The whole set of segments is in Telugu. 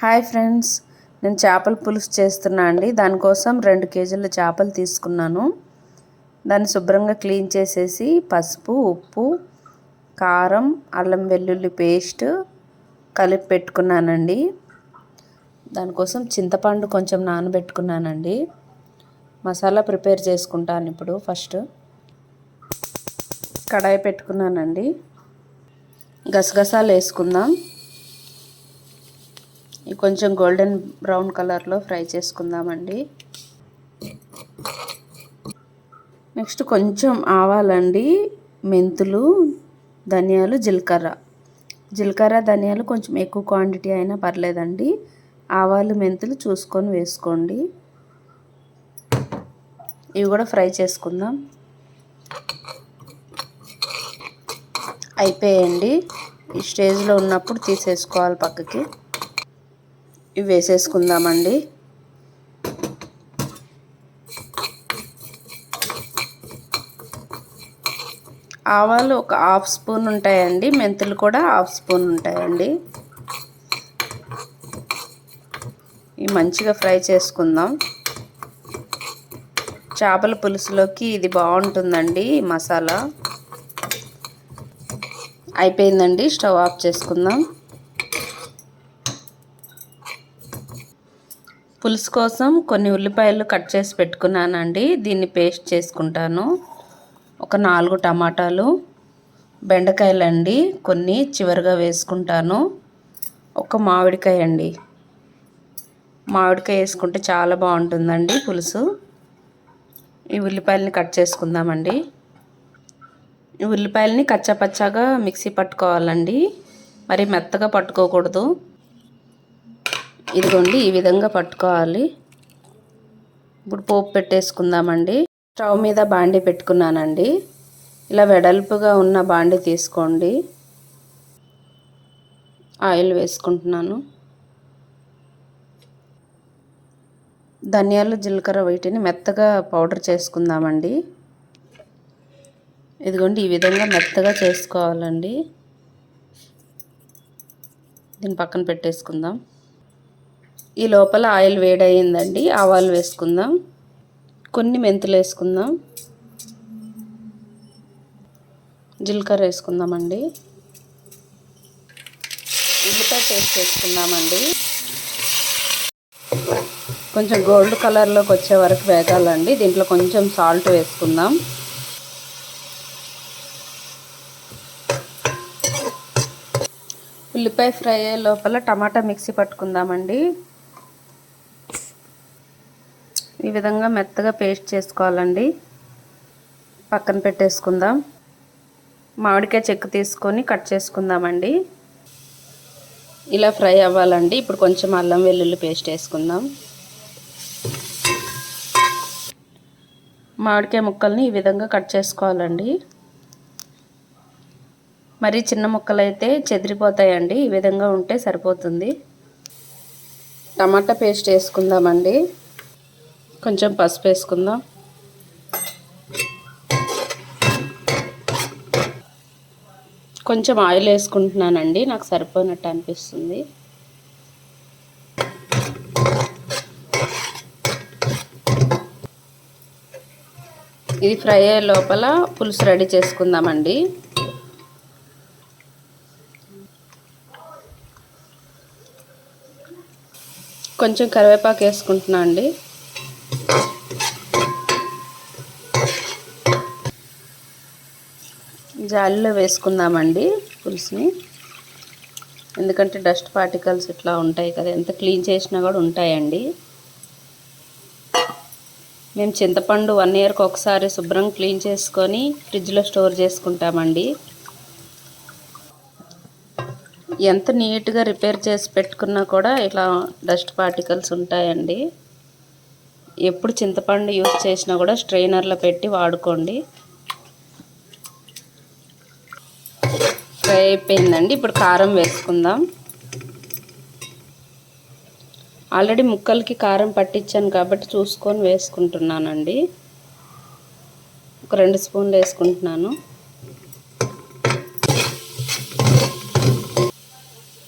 హాయ్ ఫ్రెండ్స్, నేను చేపల పులుసు చేస్తున్నా అండి. దానికోసం 2 కేజీల చేపలు తీసుకున్నాను. దాన్ని శుభ్రంగా క్లీన్ చేసేసి పసుపు, ఉప్పు, కారం, అల్లం వెల్లుల్లి పేస్ట్ కలిపి పెట్టుకున్నానండి. దానికోసం చింతపండు కొంచెం నానబెట్టుకున్నానండి. మసాలా ప్రిపేర్ చేసుకుంటాను. ఇప్పుడు ఫస్ట్ కడాయి పెట్టుకున్నానండి. గసగసాలు వేసుకుందాం. ఇవి కొంచెం గోల్డెన్ బ్రౌన్ కలర్లో ఫ్రై చేసుకుందామండి. నెక్స్ట్ కొంచెం ఆవాలండి, మెంతులు, ధనియాలు, జీలకర్ర ధనియాలు కొంచెం ఎక్కువ క్వాంటిటీ అయినా పర్లేదండి. ఆవాలు మెంతులు చూసుకొని వేసుకోండి. ఇవి కూడా ఫ్రై చేసుకుందాం. అయిపోయండి. ఈ స్టేజ్లో ఉన్నప్పుడు తీసేసుకోవాలి పక్కకి. ఇవి వేసేసుకుందామండి. ఆవాలు ఒక హాఫ్ స్పూన్ ఉంటాయండి, మెంతులు కూడా హాఫ్ స్పూన్ ఉంటాయండి. ఇవి మంచిగా ఫ్రై చేసుకుందాం. చేపల పులుసులోకి ఇది బాగుంటుందండి మసాలా. అయిపోయిందండి. స్టవ్ ఆఫ్ చేసుకుందాం. పులుసు కోసం కొన్ని ఉల్లిపాయలు కట్ చేసి పెట్టుకున్నానండి. దీన్ని పేస్ట్ చేసుకుంటాను. ఒక 4 టమాటాలు, బెండకాయలండి కొన్ని చివరిగా వేసుకుంటాను. ఒక మామిడికాయ అండి. మామిడికాయ వేసుకుంటే చాలా బాగుంటుందండి పులుసు. ఈ ఉల్లిపాయలని కట్ చేసుకుందామండి. ఈ ఉల్లిపాయలని కచ్చాపచ్చాగా మిక్సీ పట్టుకోవాలండి. మరి మెత్తగా పట్టుకోకూడదు. ఇదిగోండి, ఈ విధంగా పట్టుకోవాలి. ఇప్పుడు పోపు పెట్టేసుకుందామండి. స్టవ్ మీద బాండీ పెట్టుకున్నానండి. ఇలా వెడల్పుగా ఉన్న బాండీ తీసుకోండి. ఆయిల్ వేసుకుంటున్నాను. ధనియాలు, జీలకర్ర వీటిని మెత్తగా పౌడర్ చేసుకుందామండి. ఇదిగోండి, ఈ విధంగా మెత్తగా చేసుకోవాలండి. దీన్ని పక్కన పెట్టేసుకుందాం. ఈ లోపల ఆయిల్ వేడయిందండి. ఆవాలు వేసుకుందాం. కొన్ని మెంతులు వేసుకుందాం. జీలకర్ర వేసుకుందామండి. ఉల్లిపాయ పేస్ట్ వేసుకుందామండి. కొంచెం గోల్డ్ కలర్లోకి వచ్చే వరకు వేగాలండి. దీంట్లో కొంచెం సాల్ట్ వేసుకుందాం. ఉల్లిపాయ ఫ్రై అయ్యే లోపల టమాటా మిక్సీ పట్టుకుందామండి. ఈ విధంగా మెత్తగా పేస్ట్ చేసుకోవాలండి. పక్కన పెట్టేసుకుందాం. మామిడికాయ చెక్కు తీసుకొని కట్ చేసుకుందామండి. ఇలా ఫ్రై అవ్వాలండి. ఇప్పుడు కొంచెం అల్లం వెల్లుల్లి పేస్ట్ వేసుకుందాం. మామిడికాయ ముక్కల్ని ఈ విధంగా కట్ చేసుకోవాలండి. మరి చిన్న ముక్కలు అయితే చెదిరిపోతాయండి. ఈ విధంగా ఉంటే సరిపోతుంది. టమాటా పేస్ట్ వేసుకుందామండి. కొంచెం పసుపు వేసుకుందాం. కొంచెం ఆయిల్ వేసుకుంటున్నానండి. నాకు సరిపోయినట్టు అనిపిస్తుంది. ఇది ఫ్రై అయ్యే లోపల పులుసు రెడీ చేసుకుందామండి. కొంచెం కరివేపాకు వేసుకుంటున్నా అండి. జాలిలో వేసుకుందామండి పులుసుని. ఎందుకంటే డస్ట్ పార్టికల్స్ ఇట్లా ఉంటాయి కదా, ఎంత క్లీన్ చేసినా కూడా ఉంటాయండి. మేము చింతపండు 1 ఇయర్కి ఒకసారి శుభ్రం క్లీన్ చేసుకొని ఫ్రిడ్జ్లో స్టోర్ చేసుకుంటామండి. ఎంత నీట్గా రిపేర్ చేసి పెట్టుకున్నా కూడా ఇట్లా డస్ట్ పార్టికల్స్ ఉంటాయండి. ఎప్పుడు చింతపండు యూజ్ చేసినా కూడా స్ట్రైనర్లో పెట్టి వాడుకోండి. ఫ్రై అయిపోయిందండి. ఇప్పుడు కారం వేసుకుందాం. ఆల్రెడీ ముక్కలకి కారం పట్టించాను కాబట్టి చూసుకొని వేసుకుంటున్నానండి. ఒక 2 స్పూన్లు వేసుకుంటున్నాను.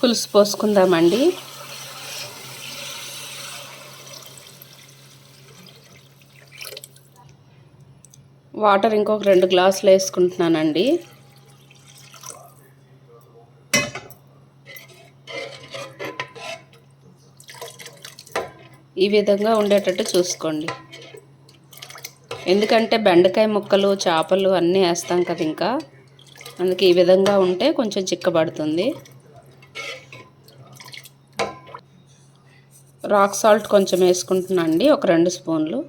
పులుసు పోసుకుందామండి. వాటర్ ఇంకొక 2 గ్లాసులు వేసుకుంటున్నానండి. ఈ విధంగా ఉండేటట్టు చూసుకోండి. ఎందుకంటే బెండకాయ ముక్కలు, చేపలు అన్నీ వేస్తాం కదా, ఇంకా అందుకే ఈ విధంగా ఉంటే కొంచెం చిక్కబడుతుంది. రాక్ సాల్ట్ కొంచెం వేసుకుంటున్నా అండి, ఒక 2 స్పూన్లు.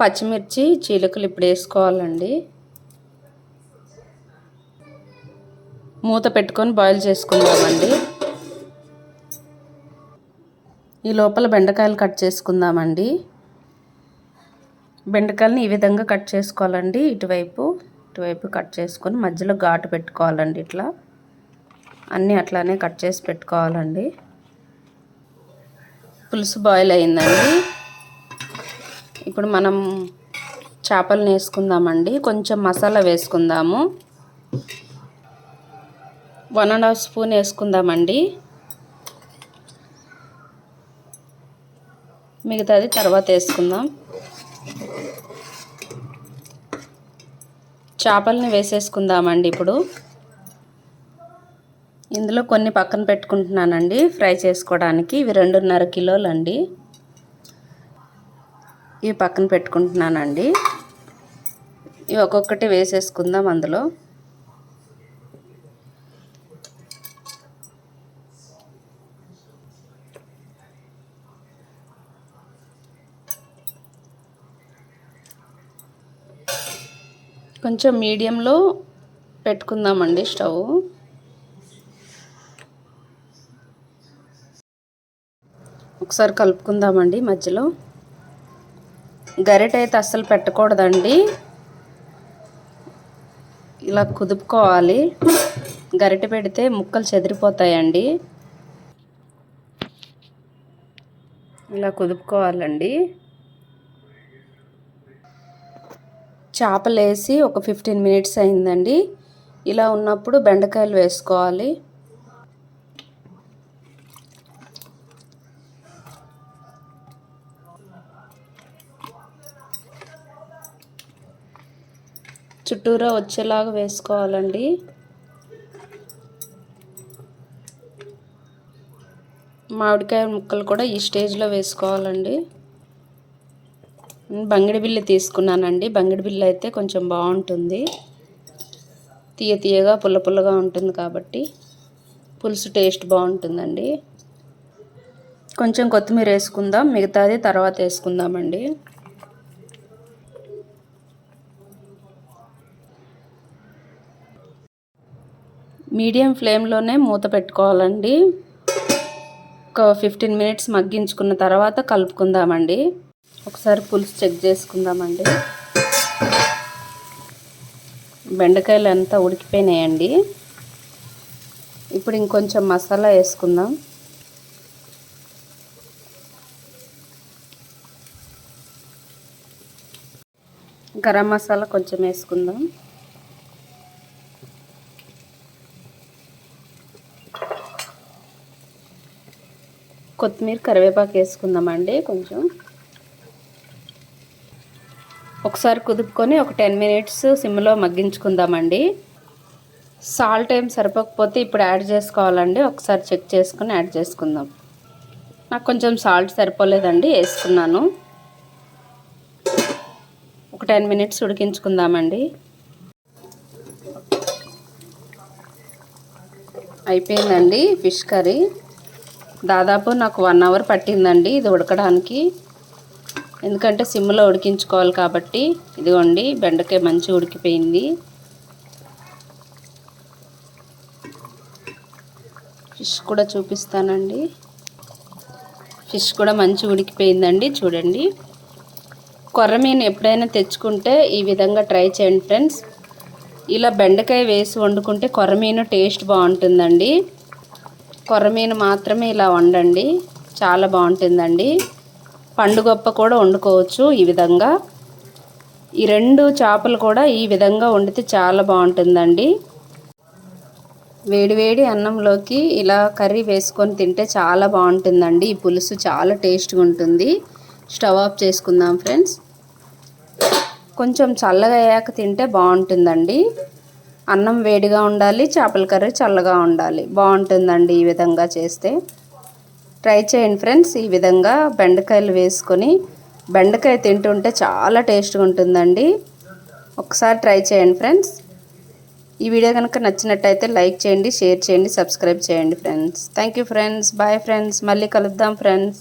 పచ్చిమిర్చి చీలికలు ఇప్పుడు వేసుకోవాలండి. మూత పెట్టుకొని బాయిల్ చేసుకుందామండి. ఈ లోపల బెండకాయలు కట్ చేసుకుందామండి. బెండకాయలని ఈ విధంగా కట్ చేసుకోవాలండి. ఇటువైపు కట్ చేసుకొని మధ్యలో ఘాటు పెట్టుకోవాలండి. ఇట్లా అన్నీ అట్లానే కట్ చేసి పెట్టుకోవాలండి. పులుసు బాయిల్ అయిందండి. ఇప్పుడు మనం చేపలను వేసుకుందామండి. కొంచెం మసాలా వేసుకుందాము. 1½ స్పూన్ వేసుకుందామండి. మిగతాది తర్వాత వేసుకుందాం. చేపల్ని వేసేసుకుందామండి. ఇప్పుడు ఇందులో కొన్ని పక్కన పెట్టుకుంటున్నానండి ఫ్రై చేసుకోవడానికి. ఇవి 2½ కిలోలు అండి. ఇవి పక్కన పెట్టుకుంటున్నానండి. ఇవి ఒక్కొక్కటి వేసేసుకుందాం అందులో. కొంచెం మీడియంలో పెట్టుకుందామండి స్టవ్. ఒకసారి కలుపుకుందామండి. మధ్యలో గరిటె అయితే అస్సలు పెట్టకూడదండి, ఇలా కుదుపుకోవాలి. గరిటె పెడితే ముక్కలు చెదిరిపోతాయండి. ఇలా కుదుపుకోవాలండి. చేపలు వేసి ఒక 15 మినిట్స్ అయిందండి. ఇలా ఉన్నప్పుడు బెండకాయలు వేసుకోవాలి. చుట్టూరా వచ్చేలాగా వేసుకోవాలండి. మామిడికాయ ముక్కలు కూడా ఈ స్టేజ్లో వేసుకోవాలండి. బంగిడి బిల్లి తీసుకున్నానండి. బంగిడి బిల్లి అయితే కొంచెం బాగుంటుంది, తీయగా పుల్లగా ఉంటుంది కాబట్టి పులుసు టేస్ట్ బాగుంటుందండి. కొంచెం కొత్తిమీర వేసుకుందాం, మిగతాది తర్వాత వేసుకుందామండి. మీడియం ఫ్లేమ్లోనే మూత పెట్టుకోవాలండి. ఒక 15 మినిట్స్ మగ్గించుకున్న తర్వాత కలుపుకుందామండి. ఒకసారి పులుసు చెక్ చేసుకుందామండి. బెండకాయలు అంతా ఉడికిపోయినాయండి. ఇప్పుడు ఇంకొంచెం మసాలా వేసుకుందాం. గరం మసాలా కొంచెం వేసుకుందాం. కొత్తిమీర కరివేపాకు వేసుకుందామండి కొంచెం. ఒకసారి కుదుపుకొని ఒక 10 మినిట్స్ సిమ్లో మగ్గించుకుందామండి. సాల్ట్ ఏం సరిపోకపోతే ఇప్పుడు యాడ్ చేసుకోవాలండి. ఒకసారి చెక్ చేసుకుని యాడ్ చేసుకుందాం. నాకు కొంచెం సాల్ట్ సరిపోలేదండి, వేసుకున్నాను. ఒక 10 మినిట్స్ ఉడికించుకుందామండి. అయిపోయిందండి ఫిష్ కర్రీ. దాదాపు నాకు 1 అవర్ పట్టిందండి ఇది ఉడకడానికి. ఎందుకంటే సిమ్లో ఉడికించుకోవాలి కాబట్టి. ఇదిగోండి బెండకాయ మంచిగా ఉడికిపోయింది. ఫిష్ కూడా చూపిస్తానండి. ఫిష్ కూడా మంచిగా ఉడికిపోయిందండి. చూడండి, కొర్రమీను ఎప్పుడైనా తెచ్చుకుంటే ఈ విధంగా ట్రై చేయండి ఫ్రెండ్స్. ఇలా బెండకాయ వేసి వండుకుంటే కొర్రమీను టేస్ట్ బాగుంటుందండి. కొర్రమీను మాత్రమే ఇలా వండండి, చాలా బాగుంటుందండి. పండుగప్ప కూడా వండుకోవచ్చు ఈ విధంగా. ఈ 2 చేపలు కూడా ఈ విధంగా వండితే చాలా బాగుంటుందండి. వేడివేడి అన్నంలోకి ఇలా కర్రీ వేసుకొని తింటే చాలా బాగుంటుందండి. ఈ పులుసు చాలా టేస్ట్గా ఉంటుంది. స్టవ్ ఆఫ్ చేసుకుందాం ఫ్రెండ్స్. కొంచెం చల్లగా అయ్యాక తింటే బాగుంటుందండి. అన్నం వేడిగా ఉండాలి, చేపల కర్రీ చల్లగా ఉండాలి. బాగుంటుందండి ఈ విధంగా చేస్తే. ట్రై చేయండి ఫ్రెండ్స్. ఈ విధంగా బెండకాయలు వేసుకొని బెండకాయ తింటుంటే చాలా టేస్ట్గా ఉంటుందండి. ఒకసారి ట్రై చేయండి ఫ్రెండ్స్. ఈ వీడియో కనుక నచ్చినట్టయితే లైక్ చేయండి, షేర్ చేయండి, సబ్స్క్రైబ్ చేయండి friends. Thank you friends. Bye friends. మళ్ళీ కలుద్దాం ఫ్రెండ్స్.